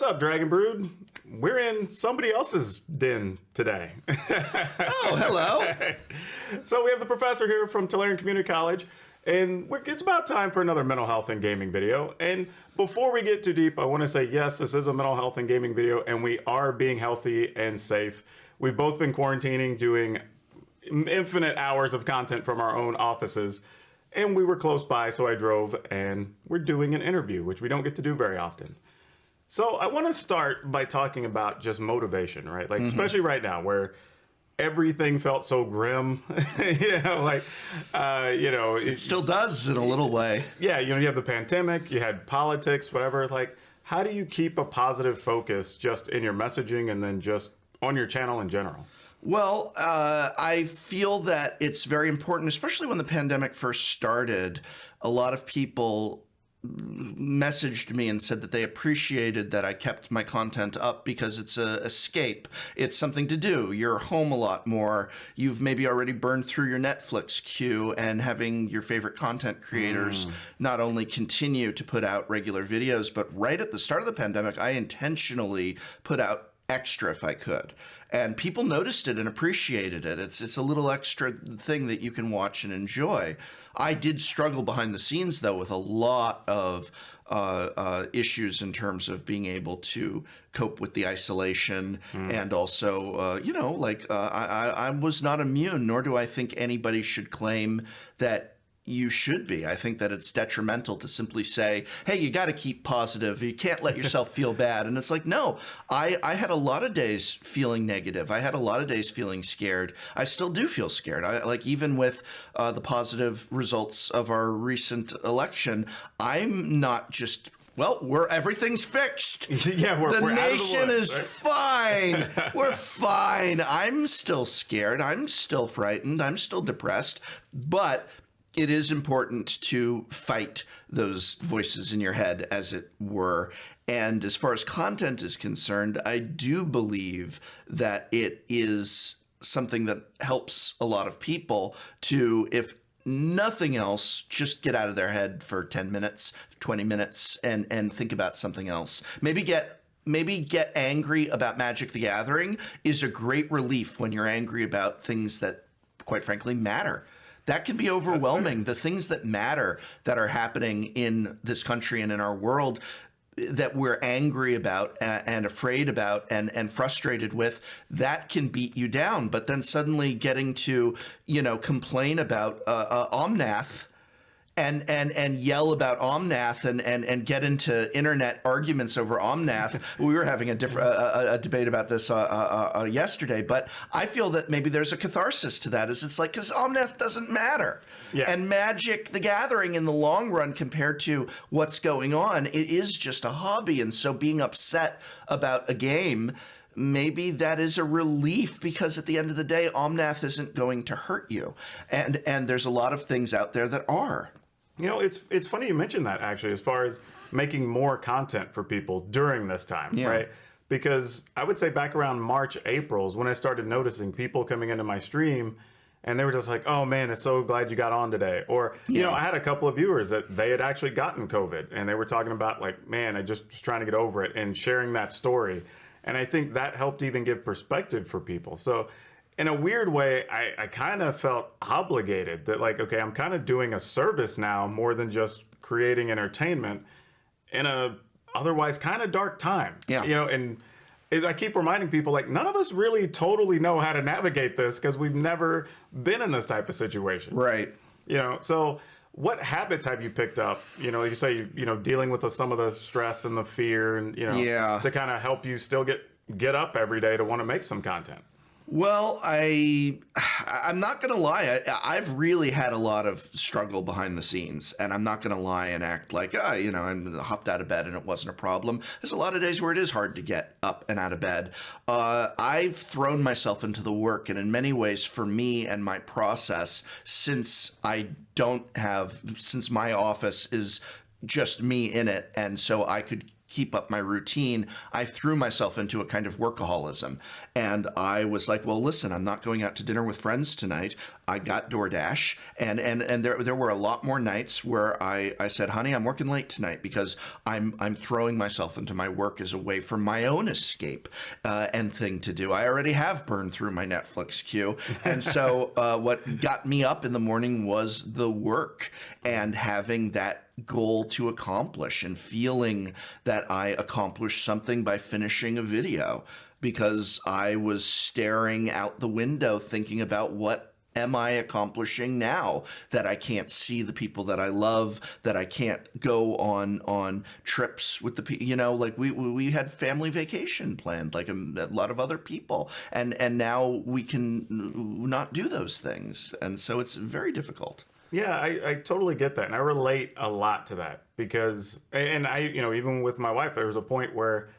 What's up, Dragon Brood? We're in somebody else's den today. Oh, hello. So we have the professor here from Tolarian Community College, and it's about time for another mental health and gaming video. And before we get too deep, I want to say, yes, this is a mental health and gaming video, and we are being healthy and safe. We've both been quarantining, doing infinite hours of content from our own offices, and we were close by, so I drove, and we're doing an interview, which we don't get to do very often. So I want to start by talking about just motivation, right? Like, especially right now where everything felt so grim, it Still does in a little way. Yeah, you have the pandemic, you had politics, whatever. Like, how do you keep a positive focus just in your messaging and then just on your channel in general? Well, I feel that it's very important, especially when the pandemic first started. A lot of people messaged me and said that they appreciated that I kept my content up because it's a escape. It's something to do. You're home a lot more. You've maybe already burned through your Netflix queue, and having your favorite content creators not only continue to put out regular videos, but right at the start of the pandemic, I intentionally put out extra if I could. And people noticed it and appreciated it. It's a little extra thing that you can watch and enjoy. I did struggle behind the scenes, though, with a lot of issues in terms of being able to cope with the isolation. And also, I was not immune, nor do I think anybody should claim that you should be. I think that it's detrimental to simply say, hey, you got to keep positive. You can't let yourself feel bad. And it's like, no, I had a lot of days feeling negative. I had a lot of days feeling scared. I still do feel scared. Even with the positive results of our recent election, I'm not just, everything's fixed. Yeah, the we're nation out of the woods, is fine. We're fine. I'm still scared. I'm still frightened. I'm still depressed. But it is important to fight those voices in your head, as it were. And as far as content is concerned, I do believe that it is something that helps a lot of people to, if nothing else, just get out of their head for 10 minutes, 20 minutes, and think about something else. Maybe get angry about Magic the Gathering is a great relief when you're angry about things that, quite frankly, matter. That can be overwhelming. The things that matter that are happening in this country and in our world that we're angry about and afraid about and frustrated with, that can beat you down. But then suddenly getting to, complain about Omnath and yell about Omnath and get into internet arguments over Omnath. We were having a debate about this yesterday, but I feel that maybe there's a catharsis to that. It's like, because Omnath doesn't matter. Yeah. And Magic the Gathering in the long run, compared to what's going on, it is just a hobby. And so being upset about a game, maybe that is a relief, because at the end of the day, Omnath isn't going to hurt you. And there's a lot of things out there that are. It's funny you mentioned that, actually, as far as making more content for people during this time, right? Because I would say back around March, April is when I started noticing people coming into my stream, and they were just like, oh man, it's so glad you got on today. Or, I had a couple of viewers that they had actually gotten COVID, and they were talking about, like, man, I just was trying to get over it, and sharing that story. And I think that helped even give perspective for people. So in a weird way, I kind of felt obligated that, like, okay, I'm kind of doing a service now more than just creating entertainment in a otherwise kind of dark time. Yeah. And I keep reminding people, like, none of us really totally know how to navigate this because we've never been in this type of situation. Right. So what habits have you picked up? You say, dealing with some of the stress and the fear and, to kind of help you still get up every day to want to make some content. Well, I'm not going to lie. I've really had a lot of struggle behind the scenes, and I'm not going to lie and act like, I hopped out of bed and it wasn't a problem. There's a lot of days where it is hard to get up and out of bed. I've thrown myself into the work, and in many ways for me and my process, since my office is just me in it, and so I could keep up my routine, I threw myself into a kind of workaholism. And I was like, well, listen, I'm not going out to dinner with friends tonight. I got DoorDash. And there were a lot more nights where I said, honey, I'm working late tonight because I'm throwing myself into my work as a way for my own escape and thing to do. I already have burned through my Netflix queue. And so what got me up in the morning was the work and having that goal to accomplish and feeling that I accomplished something by finishing a video, because I was staring out the window thinking about what am I accomplishing now that I can't see the people that I love, that I can't go on trips with the people, you know, like we had family vacation planned, like a lot of other people, and now we can not do those things. And so it's very difficult. Yeah, I totally get that. And I relate a lot to that because, and I, you know, even with my wife, there was a point where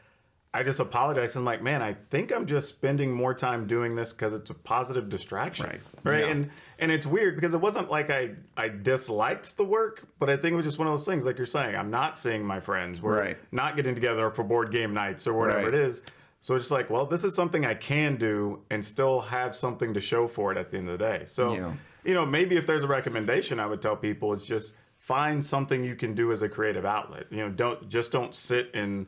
I just apologized. I'm like, man, I think I'm just spending more time doing this because it's a positive distraction. Right. Yeah. And it's weird because it wasn't like I disliked the work, but I think it was just one of those things, like you're saying, I'm not seeing my friends. We're not getting together for board game nights or whatever it is. So it's just like, well, this is something I can do and still have something to show for it at the end of the day. So, you know, maybe if there's a recommendation I would tell people is just find something you can do as a creative outlet. You know, don't sit and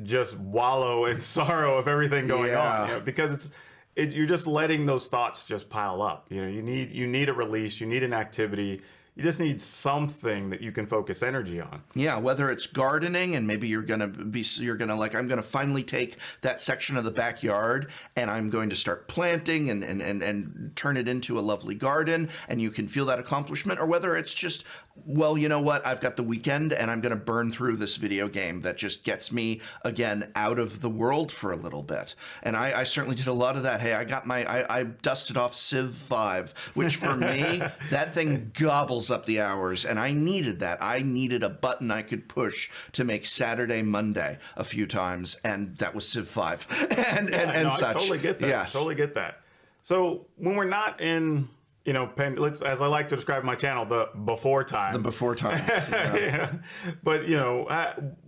just wallow in sorrow of everything going on, you know, because you're just letting those thoughts just pile up. You know, you need a release, you need an activity. You just need something that you can focus energy on. Yeah, whether it's gardening and maybe you're gonna like, I'm gonna finally take that section of the backyard and I'm going to start planting and turn it into a lovely garden, and you can feel that accomplishment. Or whether it's just, well, you know what, I've got the weekend and I'm gonna burn through this video game that just gets me again out of the world for a little bit. And I certainly did a lot of that. Hey, I dusted off Civ 5, which for me, that thing gobbles up the hours, and I needed that. I needed a button I could push to make Saturday Monday a few times, and that was Civ 5 and such. I totally get that. Yes. Totally get that. So when we're not in, you know, as I like to describe my channel, the before time. The before times. Yeah. But, you know,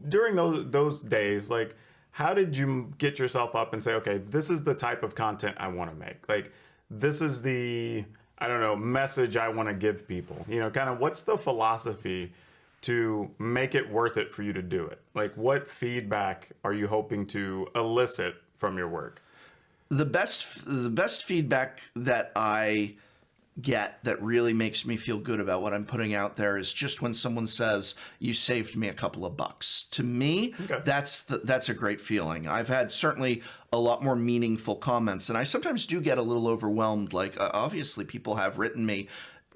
during those days, like, how did you get yourself up and say, okay, this is the type of content I want to make? Like, this is the, I don't know, message I want to give people. You know, kind of what's the philosophy to make it worth it for you to do it? Like, what feedback are you hoping to elicit from your work? The best feedback that I get that really makes me feel good about what I'm putting out there is just when someone says, you saved me a couple of bucks. To me, that's a great feeling. I've had certainly a lot more meaningful comments, and I sometimes do get a little overwhelmed. Like, obviously people have written me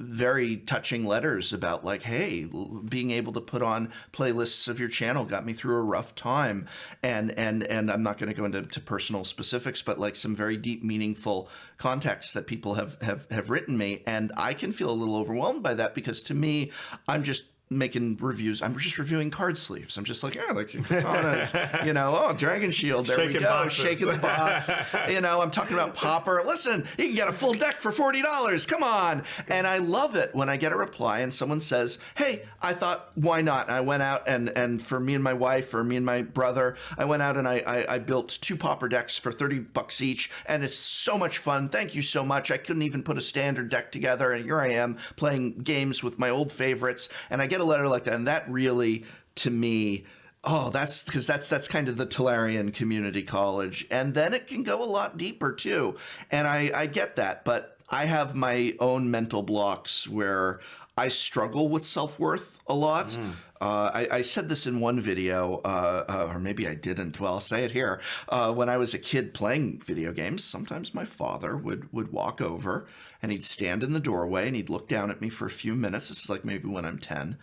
very touching letters about, like, hey, being able to put on playlists of your channel got me through a rough time, and I'm not going to go into personal specifics, but like some very deep, meaningful context that people have written me, and I can feel a little overwhelmed by that, because to me, I'm just making reviews. I'm just reviewing card sleeves. I'm just like, yeah, like katanas, you know, oh, Dragon Shield, there we go, boxes. shaking the box. You know, I'm talking about Pauper. Listen, you can get a full deck for $40. Come on. And I love it when I get a reply and someone says, hey, I thought, why not? And I went out and for me and my wife, or me and my brother, I went out and I built 2 Pauper decks for $30 each, and it's so much fun. Thank you so much. I couldn't even put a standard deck together, and here I am playing games with my old favorites, and I get a letter like that, and that really, to me, that's because that's kind of the Tolarian community college, and then it can go a lot deeper too, and I get that, but I have my own mental blocks where I struggle with self-worth a lot. I said this in one video, or maybe I didn't. Well, I'll say it here. When I was a kid playing video games, sometimes my father would walk over and he'd stand in the doorway and he'd look down at me for a few minutes. This is like maybe when I'm 10,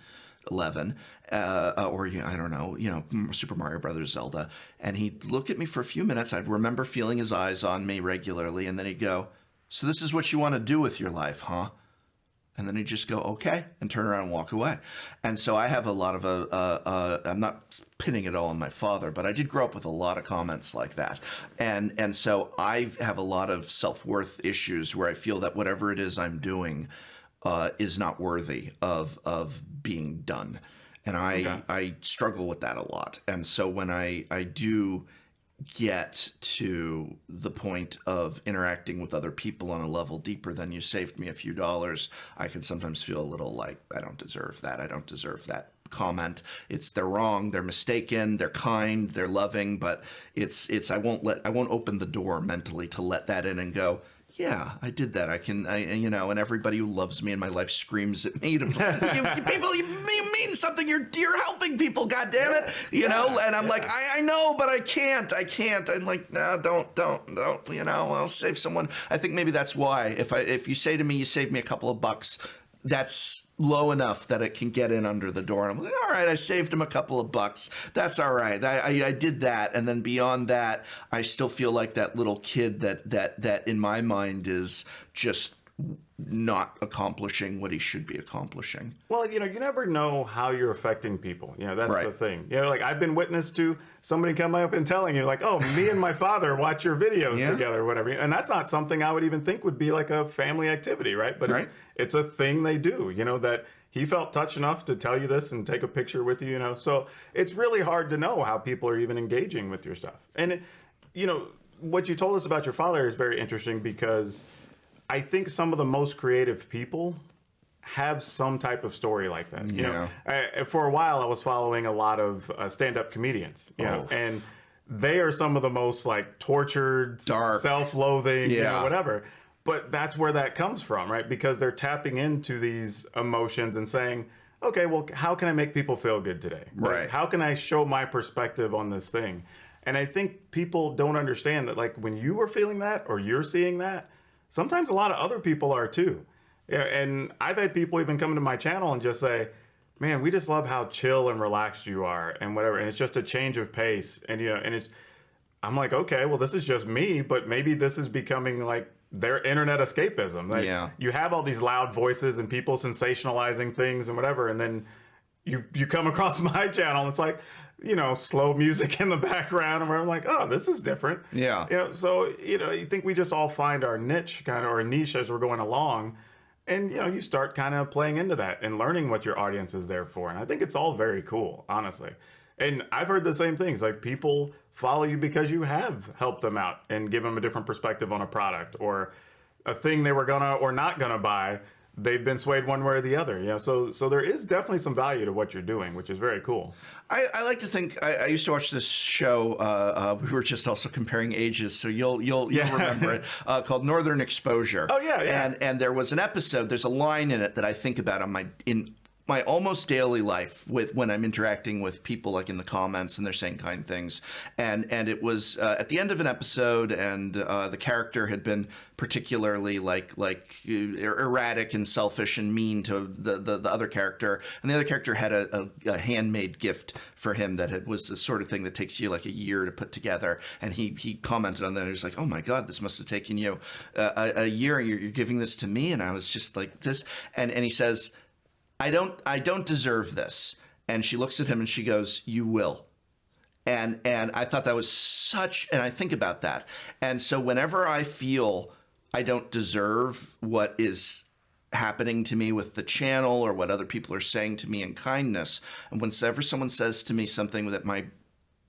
11, or I don't know, you know, Super Mario Brothers, Zelda. And he'd look at me for a few minutes. I'd remember feeling his eyes on me regularly. And then he'd go, so this is what you want to do with your life, huh? And then he'd just go, okay, and turn around and walk away. And so I have a lot of, I'm not pinning it all on my father, but I did grow up with a lot of comments like that. And so I have a lot of self-worth issues where I feel that whatever it is I'm doing is not worthy of being done. And I struggle with that a lot. And so when I do get to the point of interacting with other people on a level deeper than you saved me a few dollars, I can sometimes feel a little like, I don't deserve that. I don't deserve that comment. They're wrong, they're mistaken, they're kind, they're loving, but I won't open the door mentally to let that in and go, yeah, I did that. And everybody who loves me in my life screams at me to, you mean something. You're helping people, God damn it. And I'm like, I know, but I can't. I'm like, no, don't, I'll save someone. I think maybe that's why if you say to me, you saved me a couple of bucks, that's low enough that it can get in under the door. And I'm like, all right, I saved him a couple of bucks. That's all right. I did that. And then beyond that, I still feel like that little kid that in my mind is just not accomplishing what he should be accomplishing. Well, you never know how you're affecting people. That's Right. the thing. Like I've been witness to somebody coming up and telling you like, oh, me and my father watch your videos together or whatever. And that's not something I would even think would be like a family activity, right? But Right. it's a thing they do, that he felt touched enough to tell you this and take a picture with you, So it's really hard to know how people are even engaging with your stuff. And, what you told us about your father is very interesting because I think some of the most creative people have some type of story like that. For a while, I was following a lot of stand-up comedians, and they are some of the most like tortured, dark, self-loathing, whatever. But that's where that comes from, right? Because they're tapping into these emotions and saying, okay, well, how can I make people feel good today? Right. How can I show my perspective on this thing? And I think people don't understand that, like, when you are feeling that or you're seeing that, sometimes a lot of other people are too. And I've had people even come to my channel and just say, man, we just love how chill and relaxed you are and whatever. And it's just a change of pace. And, I'm like, okay, well, this is just me, but maybe this is becoming like their internet escapism. Like, you have all these loud voices and people sensationalizing things and whatever. And then you come across my channel and it's like, slow music in the background, and we're like, oh, this is different. Yeah. So, you think we just all find our niche or niche as we're going along. And, you start kind of playing into that and learning what your audience is there for. And I think it's all very cool, honestly. And I've heard the same things. Like, people follow you because you have helped them out and give them a different perspective on a product or a thing they were gonna or not gonna buy. They've been swayed one way or the other. So there is definitely some value to what you're doing, which is very cool. I like to think I used to watch this show. We were just also comparing ages, so you'll remember it, called Northern Exposure. Oh yeah. And there was an episode. There's a line in it that I think about in my almost daily life when I'm interacting with people, like in the comments, and they're saying kind things. And it was at the end of an episode, and the character had been particularly like erratic and selfish and mean to the other character, and the other character had a handmade gift for him that was the sort of thing that takes you like a year to put together. And he commented on that. And he was like, "Oh my God, this must have taken you a year. You're giving this to me?" And I was just like, "This," and he says, I don't deserve this. And she looks at him and she goes, "You will." And I thought that was and I think about that. And so whenever I feel I don't deserve what is happening to me with the channel or what other people are saying to me in kindness, and whenever someone says to me something that my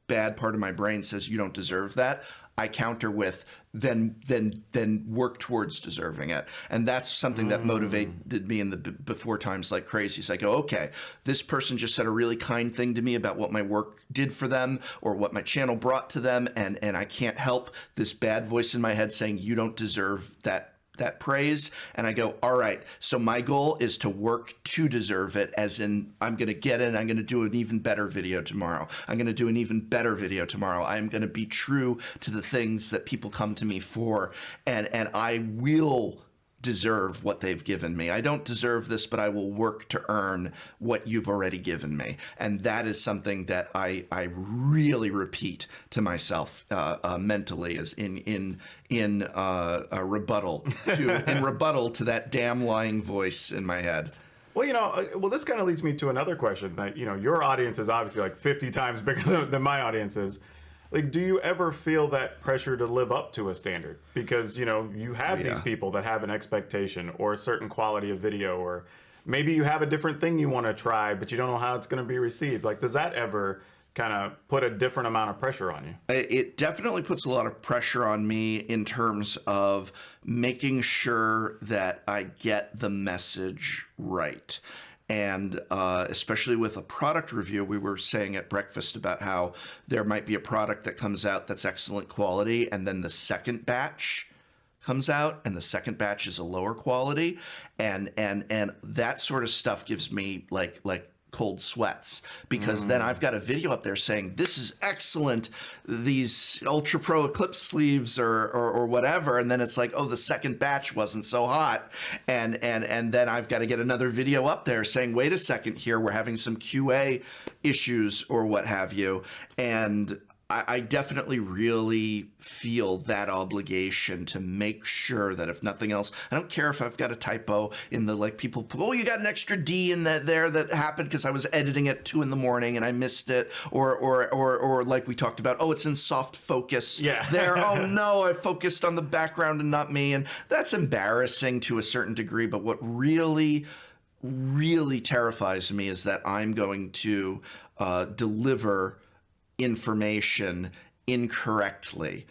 bad part of my brain says, "You don't deserve that," I counter with, then work towards deserving it. And that's something that motivated me in the before times like crazy. So I go, okay, this person just said a really kind thing to me about what my work did for them or what my channel brought to them. And I can't help this bad voice in my head saying, "You don't deserve that praise." And I go, all right, so my goal is to work to deserve it, as in I'm going to get in, I'm going to do an even better video tomorrow. I'm going to do an even better video tomorrow. I'm going to be true to the things that people come to me for, and I will deserve what they've given me. I don't deserve this, but I will work to earn what you've already given me. And that is something that I really repeat to myself mentally, as in a rebuttal to that damn lying voice in my head. Well, this kind of leads me to another question. That, your audience is obviously like 50 times bigger than my audience is. Like, do you ever feel that pressure to live up to a standard? Because, you have these people that have an expectation or a certain quality of video, or maybe you have a different thing you want to try, but you don't know how it's going to be received. Like, does that ever kind of put a different amount of pressure on you? It definitely puts a lot of pressure on me in terms of making sure that I get the message right. And especially with a product review, we were saying at breakfast about how there might be a product that comes out that's excellent quality, and then the second batch comes out and the second batch is a lower quality, and that sort of stuff gives me like cold sweats, because then I've got a video up there saying this is excellent, these Ultra Pro Eclipse sleeves or whatever, and then it's like, oh, the second batch wasn't so hot, and then I've got to get another video up there saying, wait a second here, we're having some QA issues or what have you. And I definitely really feel that obligation to make sure that, if nothing else, I don't care if I've got a typo in the, like, people, oh, you got an extra D in that happened because I was editing at 2 a.m. and I missed it, or like we talked about, oh, it's in soft focus there. Oh no, I focused on the background and not me, and that's embarrassing to a certain degree. But what really terrifies me is that I'm going to deliver information incorrectly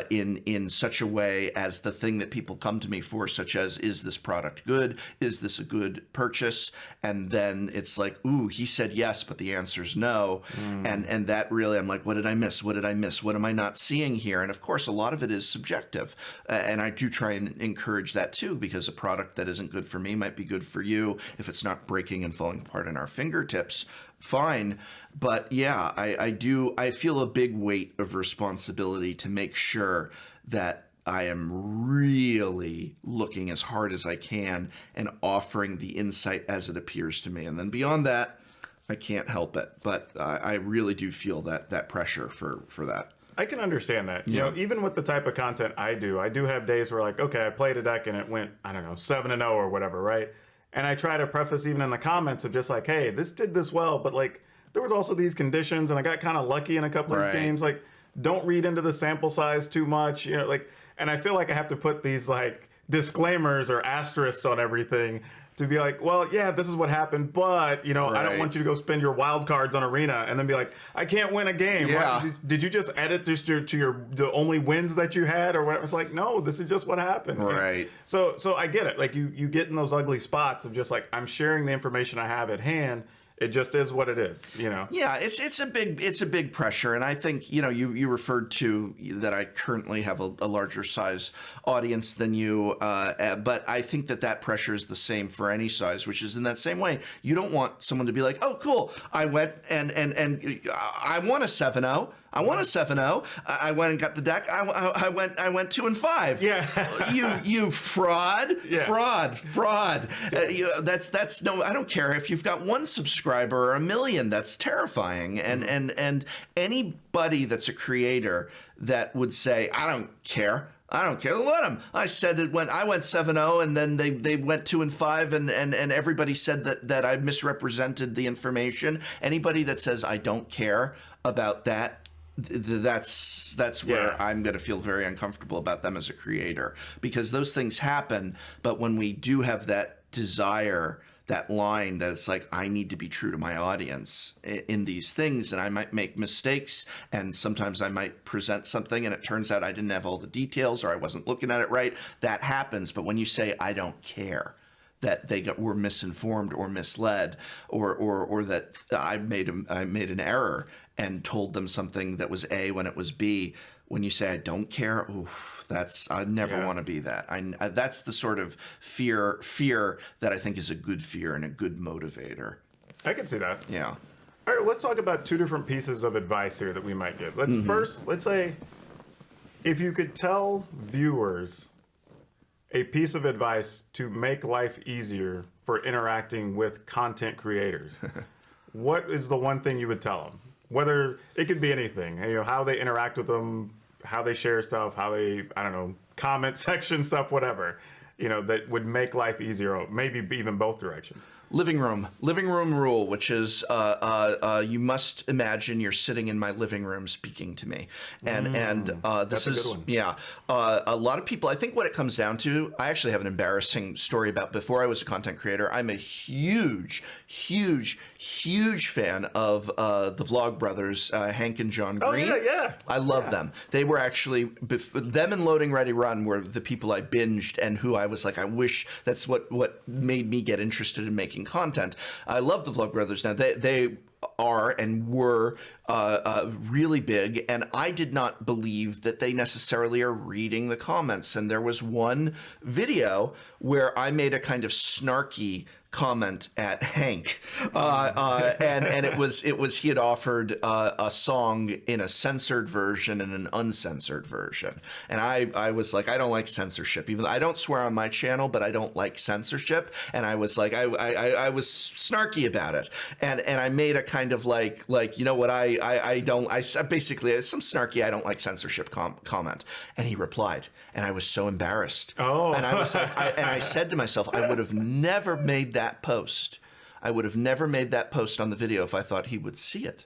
in such a way as the thing that people come to me for, such as, is this product good? Is this a good purchase? And then it's like, ooh, he said yes, but the answer's no. And that really, I'm like, what did I miss? What did I miss? What am I not seeing here? And of course, a lot of it is subjective. And I do try and encourage that too, because a product that isn't good for me might be good for you. If it's not breaking and falling apart in our fingertips, fine. But yeah, I feel a big weight of responsibility to make sure that I am really looking as hard as I can and offering the insight as it appears to me. And then beyond that, I can't help it. But I really do feel that pressure for that. I can understand that. You know, even with the type of content I do have days where, like, okay, I played a deck and it went, I don't know, 7-0 or whatever, right? And I try to preface even in the comments of just like, hey, this did this well, but like there was also these conditions and I got kind of lucky in a couple of these games. Like, don't read into the sample size too much, you know, like, and I feel like I have to put these like disclaimers or asterisks on everything to be like, well, yeah, this is what happened, but, you know, I don't want you to go spend your wild cards on Arena and then be like, I can't win a game. Yeah. Did you just edit this to the only wins that you had or what? It's like, no, this is just what happened. Right. So I get it. Like, you get in those ugly spots of just like, I'm sharing the information I have at hand. It just is what it is, you know. Yeah, it's a big pressure, and I think, you know, you referred to that I currently have a larger size audience than you, but I think that pressure is the same for any size, which is in that same way. You don't want someone to be like, oh, cool, I went and I won a 7-0. I won a 7-0. I went and got the deck. I went 2-5. Yeah. you fraud. Yeah. Fraud. That's no. I don't care if you've got 1 subscriber or 1 million. That's terrifying. And anybody that's a creator that would say, I don't care. Let them. I said it when I went 7-0, and then they went 2-5, and everybody said that I misrepresented the information. Anybody that says I don't care about that, that's where I'm going to feel very uncomfortable about them as a creator, because those things happen. But when we do have that desire, that line that it's like, I need to be true to my audience in these things, and I might make mistakes, and sometimes I might present something and it turns out I didn't have all the details or I wasn't looking at it right. That happens. But when you say I don't care, that they were misinformed or misled, or that I made an error and told them something that was A when it was B. When you say I don't care, I never want to be that. That's the sort of fear that I think is a good fear and a good motivator. I can see that. Yeah. All right, let's talk about 2 different pieces of advice here that we might give. Let's say, if you could tell viewers a piece of advice to make life easier for interacting with content creators, what is the one thing you would tell them? Whether it could be anything, you know, how they interact with them, how they share stuff, how they, I don't know, comment section stuff, whatever. that would make life easier, or maybe even both directions. Living room rule, which is you must imagine you're sitting in my living room speaking to me, and this is a lot of people. I think what it comes down to, I actually have an embarrassing story about before I was a content creator. I'm a huge fan of the Vlog brothers, Hank and John Green. Oh yeah. I love them. They were actually them and Loading Ready Run were the people I binged and who I was like, I wish that's what made me get interested in making content. I love the Vlog brothers now. They are and were really big, and I did not believe that they necessarily are reading the comments. And there was one video where I made a kind of snarky comment at Hank, and it was he had offered a song in a censored version and an uncensored version, and I was like, I don't like censorship. Even I don't swear on my channel, but I don't like censorship, and I was like, I was snarky about it, and I made a kind of like you know what, I basically some snarky I don't like censorship comment, and he replied, and I was so embarrassed. And I was like, I said to myself, I would have never made that post. I would have never made that post on the video if I thought he would see it.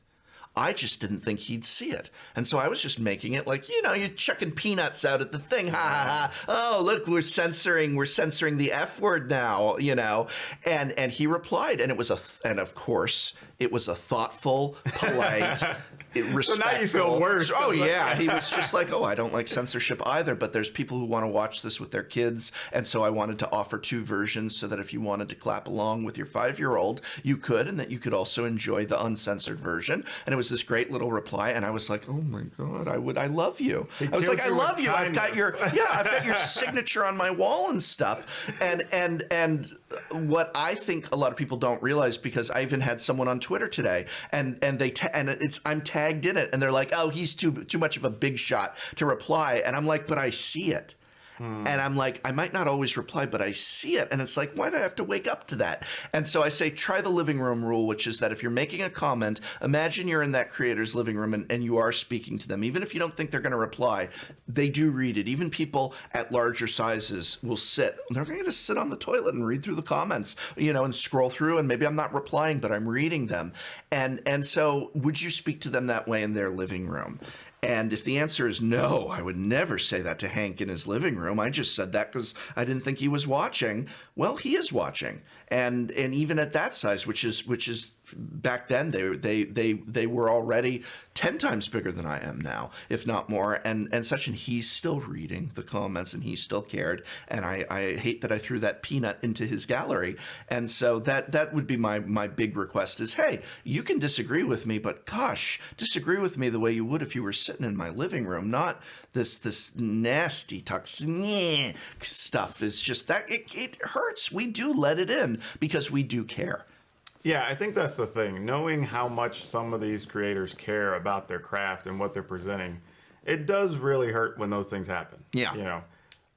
I just didn't think he'd see it. And so I was just making it like, you're chucking peanuts out at the thing. Ha ha ha. Oh, look, we're censoring the F word now, And he replied, and it was and of course it was a thoughtful, polite, respectful. So now you feel worse. Oh yeah, he was just like, I don't like censorship either, but there's people who want to watch this with their kids, and so I wanted to offer two versions so that if you wanted to clap along with your 5-year-old, you could, and that you could also enjoy the uncensored version. And it was this great little reply, and I was like, oh my God, I love you. I was like, I love you. I've got your signature on my wall and stuff. And what I think a lot of people don't realize, because I even had someone on Twitter today, and I'm tagged in it, and they're like, oh, he's too much of a big shot to reply, and I'm like, but I see it. And I'm like, I might not always reply, but I see it. And it's like, why do I have to wake up to that? And so I say, try the living room rule, which is that if you're making a comment, imagine you're in that creator's living room and you are speaking to them. Even if you don't think they're going to reply, they do read it. Even people at larger sizes will sit. They're going to sit on the toilet and read through the comments, and scroll through. And maybe I'm not replying, but I'm reading them. And so would you speak to them that way in their living room? And if the answer is no, I would never say that to Hank in his living room. I just said that because I didn't think he was watching. Well, he is watching, and even at that size, which is back then they were already 10 times bigger than I am now, if not more, and such. And he's still reading the comments, and he still cared. And I hate that I threw that peanut into his gallery. And so that would be my big request is, hey, you can disagree with me, but gosh, disagree with me the way you would if you were sitting in my living room, not this nasty toxic stuff. Is just that it hurts. We do let it in because we do care. Yeah, I think that's the thing. Knowing how much some of these creators care about their craft and what they're presenting, it does really hurt when those things happen. Yeah.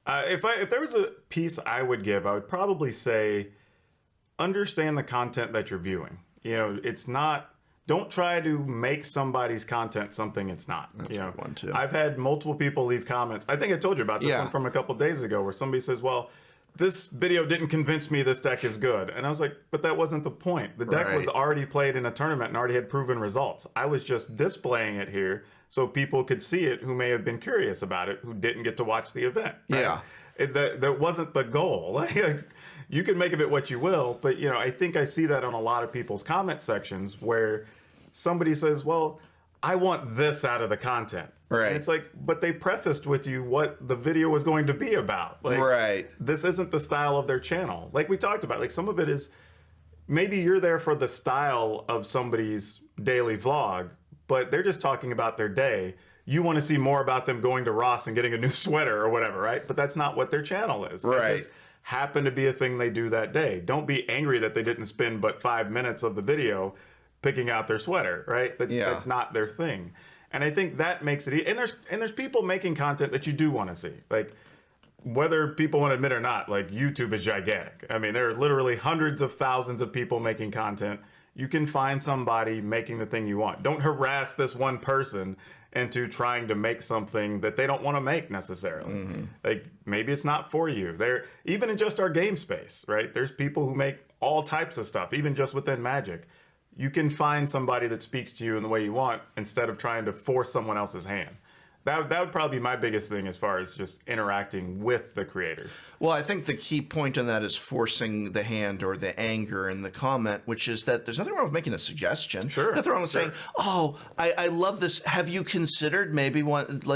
If there was a piece I would give, I would probably say, understand the content that you're viewing. It's not. Don't try to make somebody's content something it's not. That's a good one too. I've had multiple people leave comments. I think I told you about this one from a couple days ago, where somebody says, well, this video didn't convince me this deck is good. And I was like, but that wasn't the point. The deck was already played in a tournament and already had proven results. I was just displaying it here so people could see it who may have been curious about it, who didn't get to watch the event. Right? Yeah. That wasn't the goal. You can make of it what you will, but I think I see that on a lot of people's comment sections where somebody says, well, I want this out of the content. Right. And it's like, but they prefaced with you what the video was going to be about. This isn't the style of their channel. Like we talked about, some of it is, maybe you're there for the style of somebody's daily vlog, but they're just talking about their day. You want to see more about them going to Ross and getting a new sweater or whatever, right? But that's not what their channel is. Right. It just happened to be a thing they do that day. Don't be angry that they didn't spend but 5 minutes of the video picking out their sweater, right? That's not their thing. And I think that makes it, and there's people making content that you do want to see. Whether people want to admit or not, YouTube is gigantic. I mean, there are literally hundreds of thousands of people making content. you can find somebody making the thing you want. Don't harass this one person into trying to make something that they don't want to make necessarily. Like maybe it's not for you. They're even in just our game space, right? There's people who make all types of stuff, even just within Magic. You can find somebody that speaks to you in the way you want instead of trying to force someone else's hand. That would probably be my biggest thing as far as just interacting with the creators. Well, I think the key point on that is forcing the hand or the anger in the comment, which is that there's nothing wrong with making a suggestion. Sure. Nothing wrong with saying, "Oh, I love this. Have you considered maybe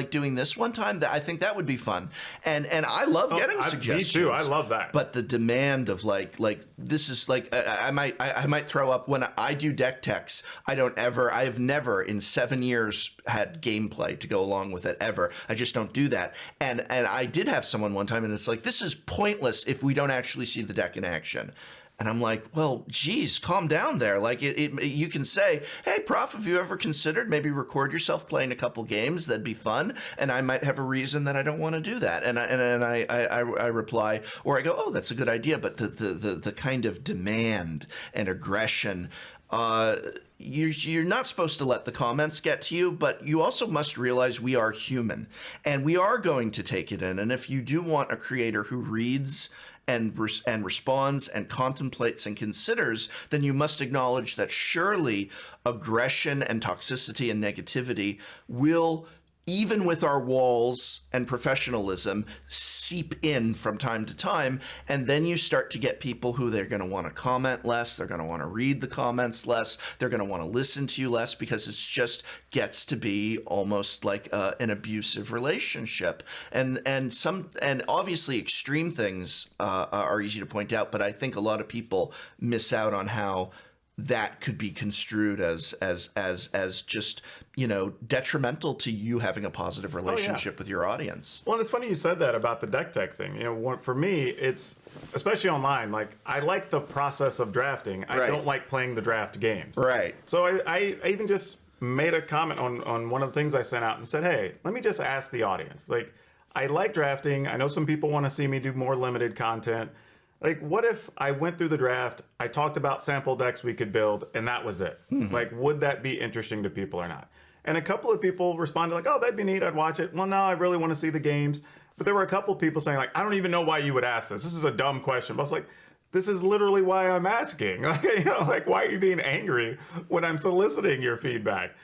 doing this one time? I think that would be fun." And I love getting suggestions. Me too. I love that. But the demand of like this is like I might throw up when I do deck techs. I have never in 7 years had gameplay to go along with it ever. I just don't do that. And I did have someone one time, and it's like, this is pointless if we don't actually see the deck in action. And I'm like, well, geez, calm down there. Like you can say, hey, Prof, have you ever considered maybe record yourself playing a couple games? That'd be fun. And I might have a reason that I don't want to do that. And I reply, or I go, oh, that's a good idea. But the kind of demand and aggression, you're not supposed to let the comments get to you, but you also must realize we are human and we are going to take it in. And if you do want a creator who reads and responds and contemplates and considers, then you must acknowledge that surely aggression and toxicity and negativity will, even with our walls and professionalism, seep in from time to time. And then you start to get people who they're going to want to comment less. They're going to want to read the comments less. They're going to want to listen to you less because it just gets to be almost like an abusive relationship. And obviously extreme things are easy to point out, but I think a lot of people miss out on how that could be construed as just, detrimental to you having a positive relationship with your audience. Well, it's funny you said that about the deck tech thing. For me, it's especially online. Like, I like the process of drafting. I don't like playing the draft games. Right. So I even just made a comment on one of the things I sent out and said, hey, let me just ask the audience. Like, I like drafting. I know some people want to see me do more limited content. Like, what if I went through the draft, I talked about sample decks we could build, and that was it? Like, would that be interesting to people or not? And a couple of people responded like, oh, that'd be neat, I'd watch it. Well, no, I really want to see the games. But there were a couple of people saying like, I don't even know why you would ask this. This is a dumb question. But I was like, this is literally why I'm asking. Like, why are you being angry when I'm soliciting your feedback?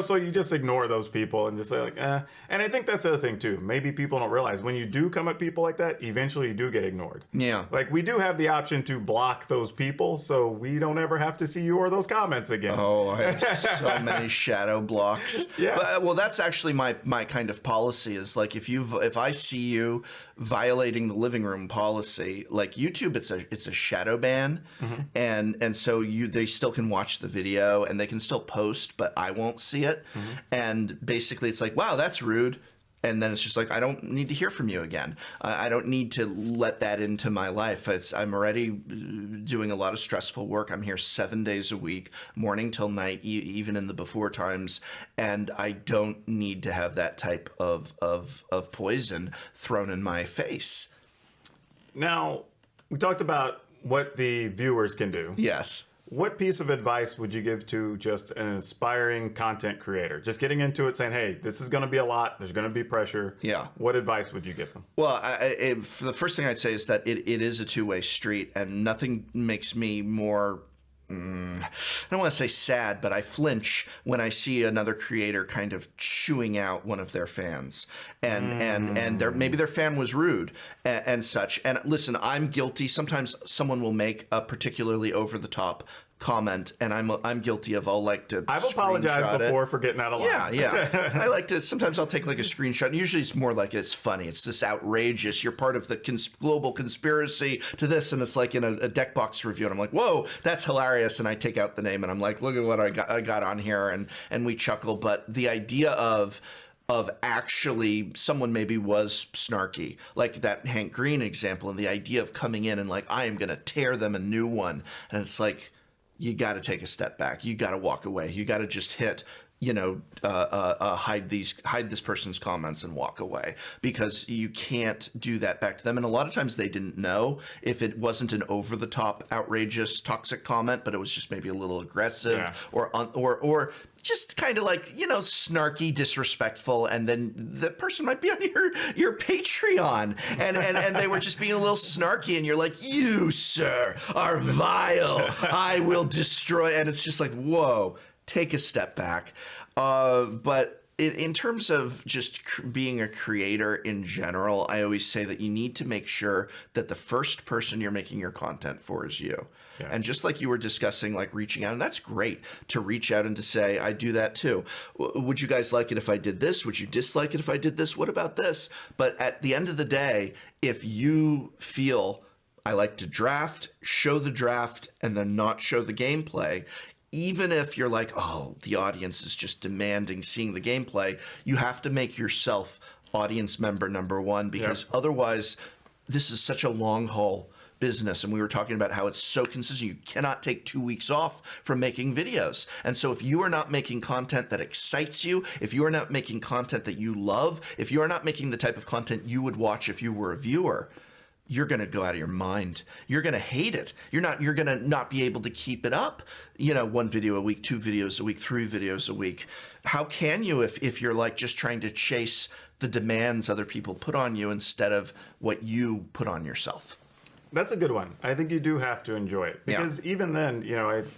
So you just ignore those people and just say like, eh. And I think that's the other thing too. Maybe people don't realize when you do come at people like that, eventually you do get ignored. Yeah. Like, we do have the option to block those people so we don't ever have to see you or those comments again. Oh, I have so many shadow blocks. Yeah. But, well, that's actually my kind of policy is like, if I see you violating the living room policy, like YouTube, it's a shadow ban. And so they still can watch the video and they can still post, but I won't see it. And basically it's like, wow, that's rude. And then it's just like, I don't need to hear from you again. I don't need to let that into my life. I'm already doing a lot of stressful work. I'm here 7 days a week, morning till night, even in the before times. And I don't need to have that type of poison thrown in my face. Now, we talked about what the viewers can do. Yes. What piece of advice would you give to just an aspiring content creator? Just getting into it, saying, hey, this is going to be a lot. There's going to be pressure. Yeah. What advice would you give them? Well, the first thing I'd say is that it is a two-way street, and nothing makes me more... I don't want to say sad, but I flinch when I see another creator kind of chewing out one of their fans, and maybe their fan was rude and such. And listen, I'm guilty. Sometimes someone will make a particularly over the top comment, and I'm guilty of. I'll like to. I've apologized before for getting out of line. Yeah. I like to. Sometimes I'll take like a screenshot. And usually it's more like it's funny. It's this outrageous. You're part of the global conspiracy to this, and it's like in a deck box review, and I'm like, whoa, that's hilarious. And I take out the name, and I'm like, look at what I got on here, and we chuckle. But the idea of actually someone maybe was snarky, like that Hank Green example, and the idea of coming in and like, I am going to tear them a new one, and it's like, you got to take a step back. You got to walk away. You got to just hit hide this person's comments and walk away, because you can't do that back to them. And a lot of times they didn't know if it wasn't an over the top, outrageous, toxic comment, but it was just maybe a little aggressive or just kind of like, snarky, disrespectful, and then the person might be on your Patreon, and they were just being a little snarky, and you're like, you, sir, are vile. I will destroy. And it's just like, whoa, take a step back. But in terms of just being a creator in general, I always say that you need to make sure that the first person you're making your content for is you. Yeah. And just like you were discussing, like reaching out, and that's great to reach out and to say, I do that too. Would you guys like it if I did this? Would you dislike it if I did this? What about this? But at the end of the day, if you feel I like to draft, show the draft, and then not show the gameplay, even if you're like, oh, the audience is just demanding seeing the gameplay, you have to make yourself audience member number one, because otherwise this is such a long haul business. And we were talking about how it's so consistent. You cannot take 2 weeks off from making videos. And so if you are not making content that excites you, if you are not making content that you love, if you are not making the type of content you would watch if you were a viewer, you're going to go out of your mind. You're going to hate it. You're going to not be able to keep it up. 1 video a week, 2 videos a week, 3 videos a week. How can you if you're like just trying to chase the demands other people put on you instead of what you put on yourself? That's a good one. I think you do have to enjoy it, because even then,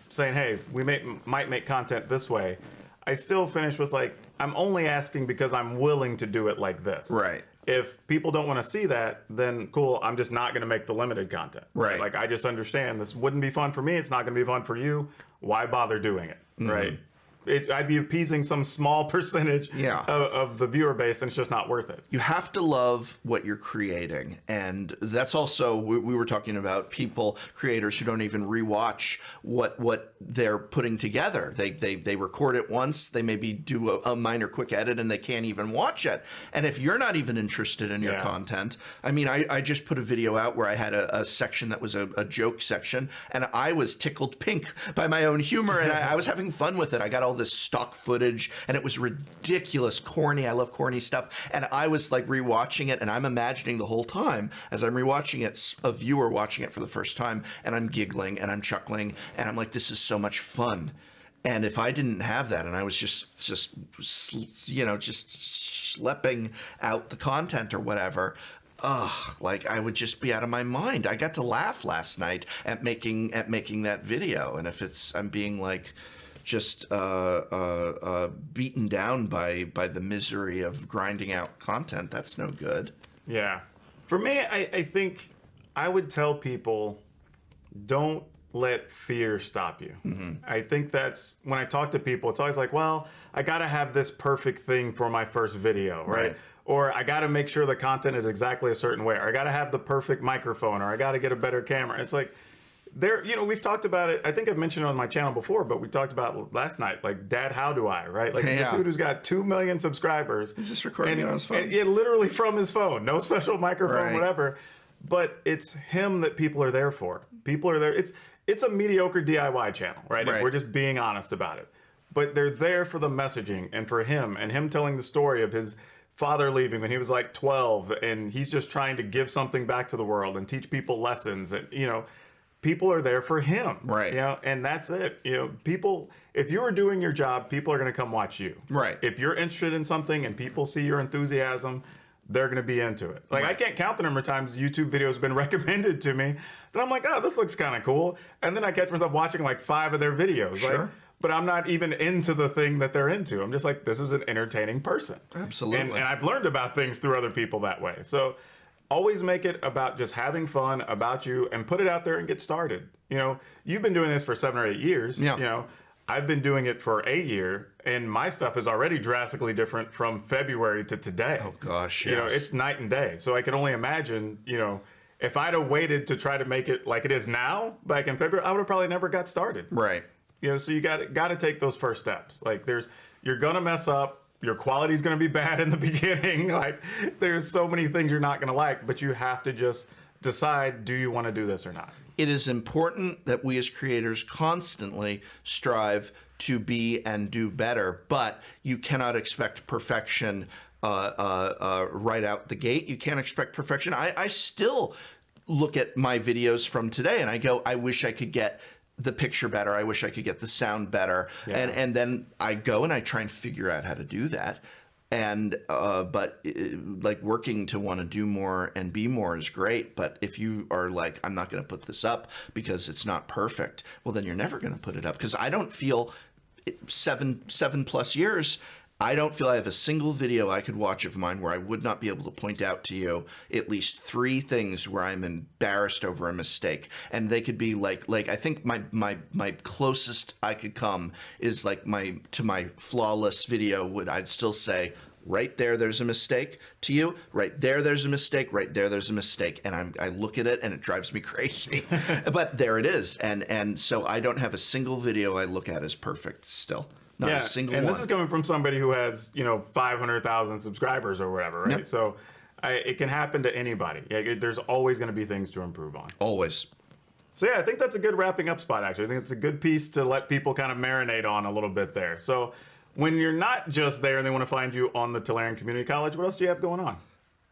saying, hey, we might make content this way, I still finish with like, I'm only asking because I'm willing to do it like this. Right. If people don't want to see that, then cool, I'm just not going to make the limited content. Right. Like, I just understand this wouldn't be fun for me. It's not going to be fun for you. Why bother doing it? Mm-hmm. Right. I'd be appeasing some small percentage of the viewer base, and it's just not worth it. You have to love what you're creating. And that's also, we were talking about creators who don't even rewatch what they're putting together. They record it once, they maybe do a minor quick edit, and they can't even watch it. And if you're not even interested in your content, I mean, I just put a video out where I had a section that was a joke section, and I was tickled pink by my own humor, and I was having fun with it. I got all this stock footage, and it was ridiculous, corny. I love corny stuff. And I was like rewatching it, and I'm imagining the whole time as I'm rewatching it, a viewer watching it for the first time, and I'm giggling and I'm chuckling, and I'm like, this is so much fun. And if I didn't have that, and I was just schlepping out the content or whatever, like I would just be out of my mind. I got to laugh last night at making that video, and if I'm being like just beaten down by the misery of grinding out content, that's no good. Yeah. For me, I think I would tell people, don't let fear stop you. Mm-hmm. I think that's, when I talk to people, it's always like, well, I got to have this perfect thing for my first video, right? Or I got to make sure the content is exactly a certain way, or I got to have the perfect microphone, or I got to get a better camera. It's like, we've talked about it. I think I've mentioned it on my channel before, but we talked about it last night. Like, Dad, how do I? Right? Like, this dude who's got 2 million subscribers. He's just recording it on his phone. Yeah, literally from his phone. No special microphone, whatever. But it's him that people are there for. People are there. It's a mediocre DIY channel, right? If we're just being honest about it. But they're there for the messaging and for him, and him telling the story of his father leaving when he was like 12, and he's just trying to give something back to the world and teach people lessons, and people are there for him, right? And that's it. People, if you are doing your job, people are going to come watch you, right? If you're interested in something and people see your enthusiasm, they're going to be into it. Like, I can't count the number of times YouTube videos have been recommended to me that I'm like, oh, this looks kind of cool, and then I catch myself watching like 5 of their videos, sure. But I'm not even into the thing that they're into. I'm just like, this is an entertaining person. Absolutely. And I've learned about things through other people that way. So always make it about just having fun, about you, and put it out there and get started. You've been doing this for 7 or 8 years. Yeah. I've been doing it for a year, and my stuff is already drastically different from February to today. Oh gosh, yes. It's night and day. So I can only imagine, if I'd have waited to try to make it like it is now back in February, I would have probably never got started. Right. So you got to take those first steps. Like, you're gonna mess up. Your quality's gonna be bad in the beginning. Like, there's so many things you're not gonna like, but you have to just decide, do you want to do this or not? it is important that we as creators constantly strive to be and do better, but you cannot expect perfection right out the gate. You can't expect perfection. I still look at my videos from today and I go, I wish I could get the picture better. I wish I could get the sound better. Yeah. And then I go and I try and figure out how to do that. And but like working to want to do more and be more is great. But if you are like, I'm not going to put this up because it's not perfect, well, then you're never going to put it up. Because I don't feel 7+ years, I don't feel I have a single video I could watch of mine where I would not be able to point out to you at least 3 things where I'm embarrassed over a mistake. And they could be like I think my closest I could come is like my flawless video I'd still say, right there's a mistake to you, right there's a mistake, right there's a mistake. And I look at it and it drives me crazy. But there it is. And so I don't have a single video I look at as perfect still. Not a single one. And this is coming from somebody who has, 500,000 subscribers or whatever, right? Yep. So it can happen to anybody. There's always going to be things to improve on. Always. So yeah, I think that's a good wrapping up spot, actually. I think it's a good piece to let people kind of marinate on a little bit there. So when you're not just there and they want to find you on the Tolarian Community College, what else do you have going on?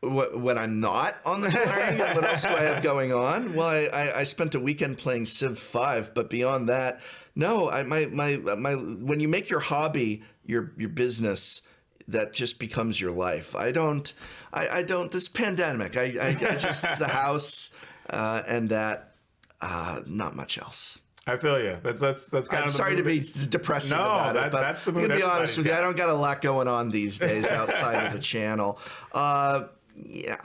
When I'm not on the Tolarian, what else do I have going on? Well, I spent a weekend playing Civ 5, but beyond that, no. When you make your hobby your business, that just becomes your life. I don't. This pandemic, I just the house and that. Not much else. I feel you. That's kind of. I'm sorry to be depressing about it, but that's the mood. To be honest with you, I don't got a lot going on these days outside of the channel. Yeah.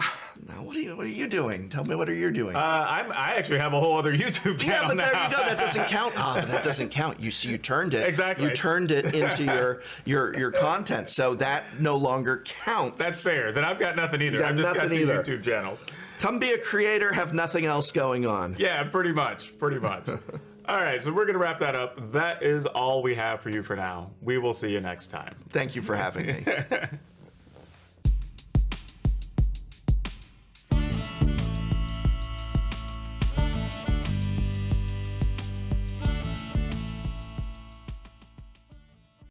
Now, what are you doing? Tell me, what are you doing? I actually have a whole other YouTube channel. Yeah, but now. There you go. That doesn't count. But that doesn't count. You see, you turned it. Exactly. You turned it into your content, so that no longer counts. That's fair. Then I've got nothing either. I've just got 2 YouTube channels. Come be a creator, have nothing else going on. Yeah, pretty much. All right, so we're going to wrap that up. That is all we have for you for now. We will see you next time. Thank you for having me.